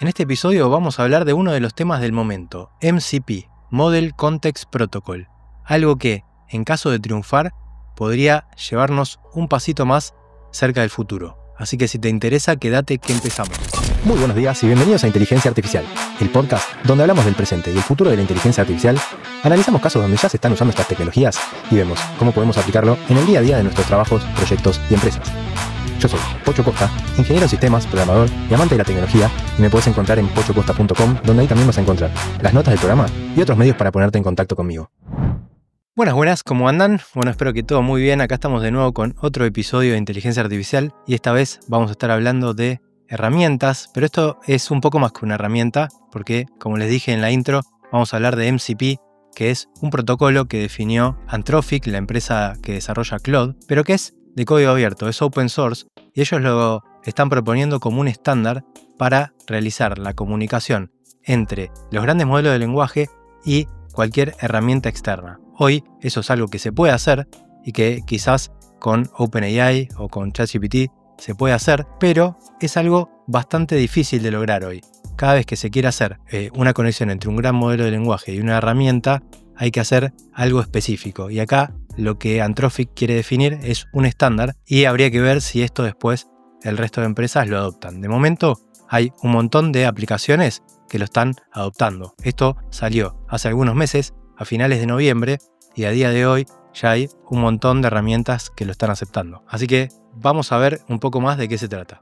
En este episodio vamos a hablar de uno de los temas del momento, MCP, Model Context Protocol, algo que, en caso de triunfar, podría llevarnos un pasito más cerca del futuro. Así que si te interesa, quédate que empezamos. Muy buenos días y bienvenidos a Inteligencia Artificial, el podcast donde hablamos del presente y el futuro de la inteligencia artificial, analizamos casos donde ya se están usando estas tecnologías y vemos cómo podemos aplicarlo en el día a día de nuestros trabajos, proyectos y empresas. Yo soy Pocho Costa, ingeniero en sistemas, programador y amante de la tecnología, y me puedes encontrar en pochocosta.com, donde ahí también vas a encontrar las notas del programa y otros medios para ponerte en contacto conmigo. Buenas, ¿cómo andan? Bueno, espero que todo muy bien. Acá estamos de nuevo con otro episodio de Inteligencia Artificial y esta vez vamos a estar hablando de herramientas, pero esto es un poco más que una herramienta porque, como les dije en la intro, vamos a hablar de MCP, que es un protocolo que definió Anthropic, la empresa que desarrolla Claude, pero que es de código abierto, es open source y ellos lo están proponiendo como un estándar para realizar la comunicación entre los grandes modelos de lenguaje y cualquier herramienta externa. Hoy eso es algo que se puede hacer y que quizás con OpenAI o con ChatGPT se puede hacer, pero es algo bastante difícil de lograr hoy. Cada vez que se quiere hacer una conexión entre un gran modelo de lenguaje y una herramienta, hay que hacer algo específico. Y acá lo que Anthropic quiere definir es un estándar y habría que ver si esto después el resto de empresas lo adoptan. De momento hay un montón de aplicaciones que lo están adoptando. Esto salió hace algunos meses, a finales de noviembre, y a día de hoy ya hay un montón de herramientas que lo están aceptando. Así que vamos a ver un poco más de qué se trata.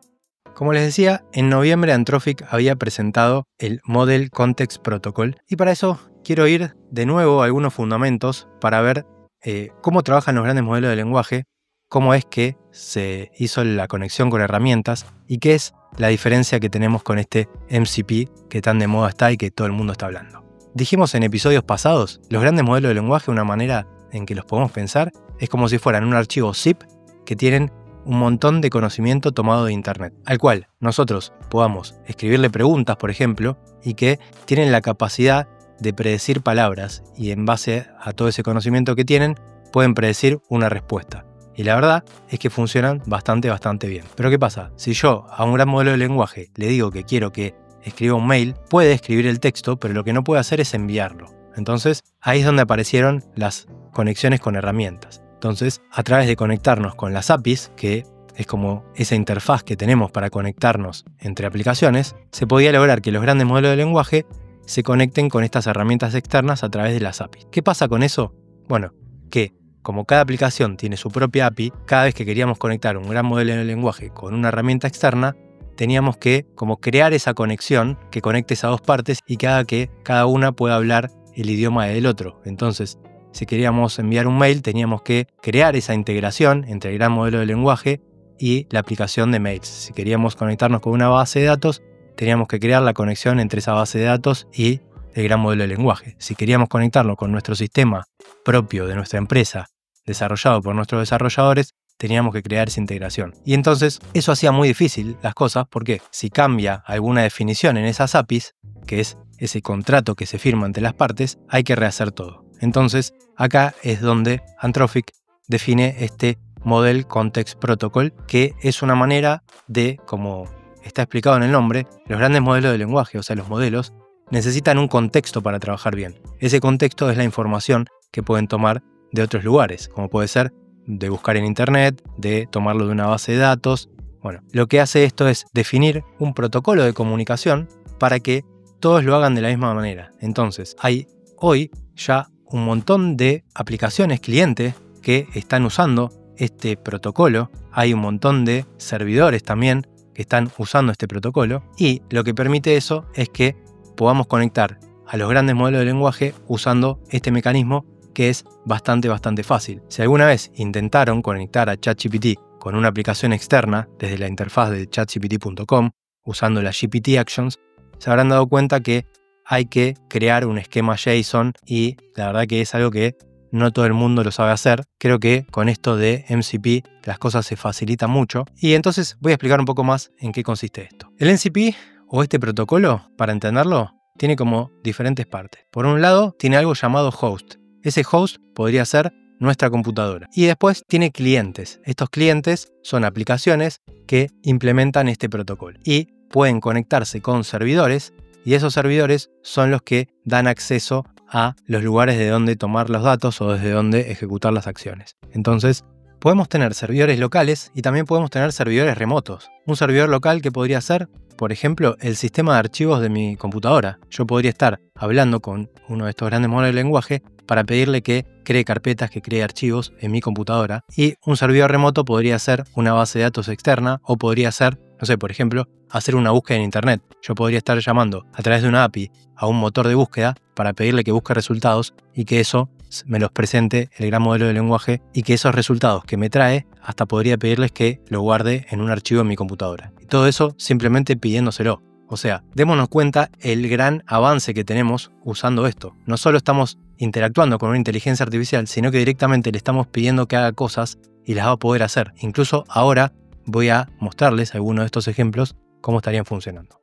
Como les decía, en noviembre Anthropic había presentado el Model Context Protocol y para eso quiero ir de nuevo a algunos fundamentos para ver cómo trabajan los grandes modelos de lenguaje, cómo es que se hizo la conexión con herramientas y qué es la diferencia que tenemos con este MCP que tan de moda está y que todo el mundo está hablando. Dijimos en episodios pasados, los grandes modelos de lenguaje, una manera en que los podemos pensar, es como si fueran un archivo zip que tienen un montón de conocimiento tomado de Internet, al cual nosotros podamos escribirle preguntas, por ejemplo, y que tienen la capacidad de predecir palabras y en base a todo ese conocimiento que tienen, pueden predecir una respuesta. Y la verdad es que funcionan bastante bien. Pero ¿qué pasa? Si yo a un gran modelo de lenguaje le digo que quiero que escriba un mail, puede escribir el texto, pero lo que no puede hacer es enviarlo. Entonces, ahí es donde aparecieron las conexiones con herramientas. Entonces, a través de conectarnos con las APIs, que es como esa interfaz que tenemos para conectarnos entre aplicaciones, se podía lograr que los grandes modelos de lenguaje se conecten con estas herramientas externas a través de las APIs. ¿Qué pasa con eso? Bueno, que como cada aplicación tiene su propia API, cada vez que queríamos conectar un gran modelo de lenguaje con una herramienta externa, teníamos que como crear esa conexión que conecte esas dos partes y que haga que cada una pueda hablar el idioma del otro. Entonces, si queríamos enviar un mail, teníamos que crear esa integración entre el gran modelo de lenguaje y la aplicación de mails. Si queríamos conectarnos con una base de datos, teníamos que crear la conexión entre esa base de datos y el gran modelo de lenguaje. Si queríamos conectarlo con nuestro sistema propio de nuestra empresa, desarrollado por nuestros desarrolladores, teníamos que crear esa integración. Y entonces eso hacía muy difícil las cosas porque si cambia alguna definición en esas APIs, que es ese contrato que se firma entre las partes, hay que rehacer todo. Entonces acá es donde Anthropic define este Model Context Protocol, que es una manera de, como está explicado en el nombre, los grandes modelos de lenguaje, o sea los modelos, necesitan un contexto para trabajar bien. Ese contexto es la información que pueden tomar de otros lugares, como puede ser de buscar en internet, de tomarlo de una base de datos. Bueno, lo que hace esto es definir un protocolo de comunicación para que todos lo hagan de la misma manera. Entonces, hay hoy ya un montón de aplicaciones clientes que están usando este protocolo. Hay un montón de servidores también que están usando este protocolo y lo que permite eso es que podamos conectar a los grandes modelos de lenguaje usando este mecanismo que es bastante fácil. Si alguna vez intentaron conectar a ChatGPT con una aplicación externa desde la interfaz de chatgpt.com usando las GPT Actions, se habrán dado cuenta que hay que crear un esquema JSON y la verdad que es algo que no todo el mundo lo sabe hacer. Creo que con esto de MCP las cosas se facilitan mucho y entonces voy a explicar un poco más en qué consiste esto. El MCP o este protocolo, para entenderlo, tiene como diferentes partes. Por un lado, tiene algo llamado host. Ese host podría ser nuestra computadora. Y después tiene clientes. Estos clientes son aplicaciones que implementan este protocolo. Y pueden conectarse con servidores y esos servidores son los que dan acceso a los lugares de donde tomar los datos o desde donde ejecutar las acciones. Entonces, podemos tener servidores locales y también podemos tener servidores remotos. Un servidor local que podría ser, por ejemplo, el sistema de archivos de mi computadora. Yo podría estar hablando con uno de estos grandes modelos de lenguaje para pedirle que cree carpetas, que cree archivos en mi computadora. Y un servidor remoto podría ser una base de datos externa o podría ser, no sé, por ejemplo, hacer una búsqueda en Internet. Yo podría estar llamando a través de una API a un motor de búsqueda para pedirle que busque resultados y que eso me los presente el gran modelo de lenguaje y que esos resultados que me trae hasta podría pedirles que lo guarde en un archivo en mi computadora. Y todo eso simplemente pidiéndoselo. O sea, démonos cuenta el gran avance que tenemos usando esto. No solo estamos interactuando con una inteligencia artificial, sino que directamente le estamos pidiendo que haga cosas y las va a poder hacer. Incluso ahora voy a mostrarles algunos de estos ejemplos cómo estarían funcionando.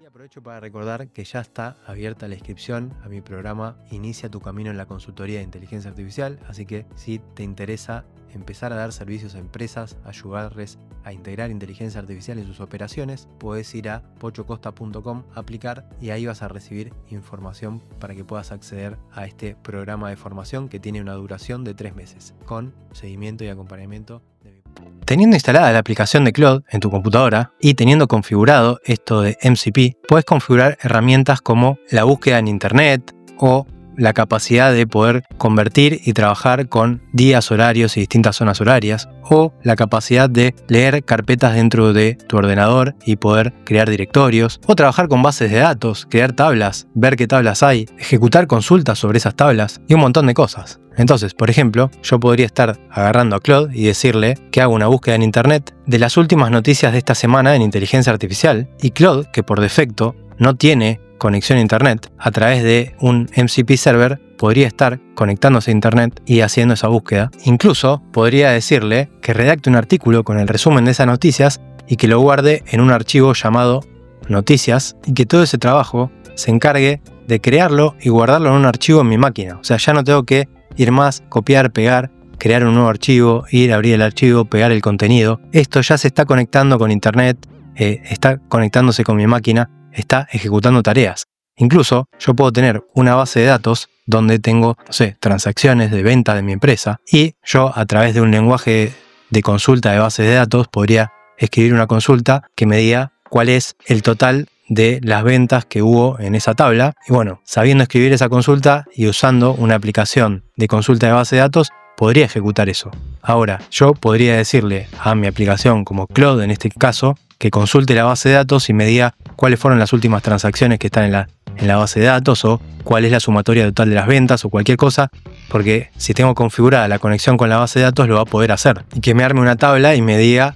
Y aprovecho para recordar que ya está abierta la inscripción a mi programa Inicia tu camino en la consultoría de inteligencia artificial, así que si te interesa empezar a dar servicios a empresas, ayudarles a integrar inteligencia artificial en sus operaciones, puedes ir a pochocosta.com, aplicar y ahí vas a recibir información para que puedas acceder a este programa de formación que tiene una duración de 3 meses, con seguimiento y acompañamiento de mi... Teniendo instalada la aplicación de Claude en tu computadora y teniendo configurado esto de MCP, puedes configurar herramientas como la búsqueda en Internet o la capacidad de poder convertir y trabajar con días, horarios y distintas zonas horarias, o la capacidad de leer carpetas dentro de tu ordenador y poder crear directorios, o trabajar con bases de datos, crear tablas, ver qué tablas hay, ejecutar consultas sobre esas tablas y un montón de cosas. Entonces, por ejemplo, yo podría estar agarrando a Claude y decirle que haga una búsqueda en Internet de las últimas noticias de esta semana en inteligencia artificial, y Claude, que por defecto no tiene conexión a Internet, a través de un MCP server podría estar conectándose a Internet y haciendo esa búsqueda. Incluso podría decirle que redacte un artículo con el resumen de esas noticias y que lo guarde en un archivo llamado noticias y que todo ese trabajo se encargue de crearlo y guardarlo en un archivo en mi máquina. O sea, ya no tengo que ir más, copiar, pegar, crear un nuevo archivo, ir a abrir el archivo, pegar el contenido. Esto ya se está conectando con Internet, está conectándose con mi máquina, está ejecutando tareas. Incluso yo puedo tener una base de datos donde tengo, no sé, transacciones de venta de mi empresa y yo a través de un lenguaje de consulta de bases de datos podría escribir una consulta que me diga cuál es el total de las ventas que hubo en esa tabla. Y bueno, sabiendo escribir esa consulta y usando una aplicación de consulta de base de datos, podría ejecutar eso. Ahora, yo podría decirle a mi aplicación como Claude en este caso, que consulte la base de datos y me diga cuáles fueron las últimas transacciones que están en la base de datos o cuál es la sumatoria total de las ventas o cualquier cosa, porque si tengo configurada la conexión con la base de datos lo va a poder hacer. Y que me arme una tabla y me diga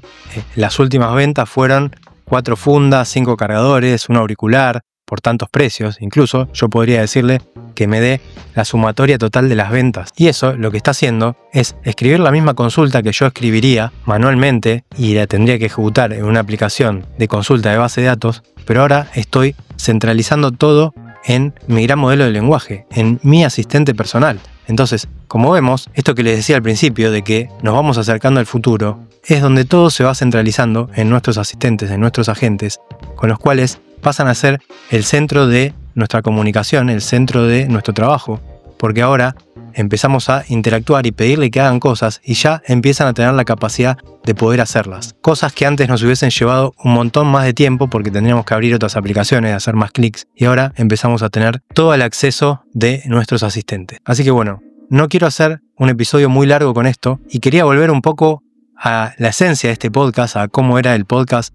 las últimas ventas fueron 4 fundas, 5 cargadores, un auricular, por tantos precios. Incluso yo podría decirle que me dé la sumatoria total de las ventas. Y eso lo que está haciendo es escribir la misma consulta que yo escribiría manualmente y la tendría que ejecutar en una aplicación de consulta de base de datos, pero ahora estoy centralizando todo en mi gran modelo de lenguaje, en mi asistente personal. Entonces, como vemos, esto que les decía al principio de que nos vamos acercando al futuro, es donde todo se va centralizando en nuestros asistentes, en nuestros agentes, con los cuales pasan a ser el centro de nuestra comunicación, el centro de nuestro trabajo, porque ahora empezamos a interactuar y pedirle que hagan cosas y ya empiezan a tener la capacidad de poder hacerlas. Cosas que antes nos hubiesen llevado un montón más de tiempo porque tendríamos que abrir otras aplicaciones, hacer más clics, y ahora empezamos a tener todo el acceso de nuestros asistentes. Así que bueno, no quiero hacer un episodio muy largo con esto y quería volver un poco a la esencia de este podcast, a cómo era el podcast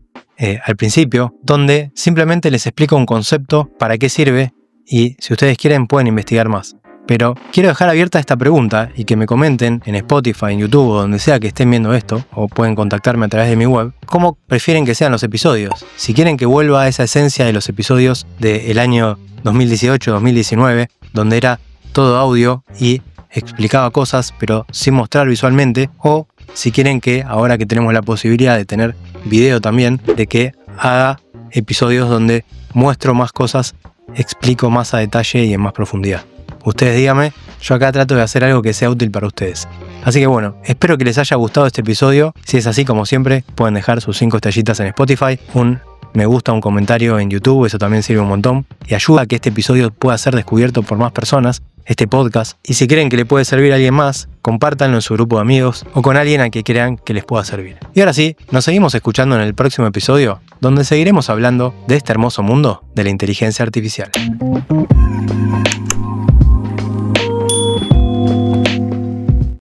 al principio, donde simplemente les explico un concepto, para qué sirve, y si ustedes quieren pueden investigar más. Pero quiero dejar abierta esta pregunta y que me comenten en Spotify, en YouTube o donde sea que estén viendo esto, o pueden contactarme a través de mi web, cómo prefieren que sean los episodios. Si quieren que vuelva a esa esencia de los episodios del año 2018-2019, donde era todo audio y explicaba cosas pero sin mostrar visualmente, o si quieren que, ahora que tenemos la posibilidad de tener video también, de que haga episodios donde muestro más cosas, explico más a detalle y en más profundidad. Ustedes díganme, yo acá trato de hacer algo que sea útil para ustedes. Así que bueno, espero que les haya gustado este episodio. Si es así, como siempre, pueden dejar sus 5 estrellitas en Spotify, un me gusta, un comentario en YouTube, eso también sirve un montón y ayuda a que este episodio pueda ser descubierto por más personas, este podcast. Y si creen que le puede servir a alguien más, compártanlo en su grupo de amigos o con alguien a quien crean que les pueda servir. Y ahora sí, nos seguimos escuchando en el próximo episodio, donde seguiremos hablando de este hermoso mundo de la inteligencia artificial.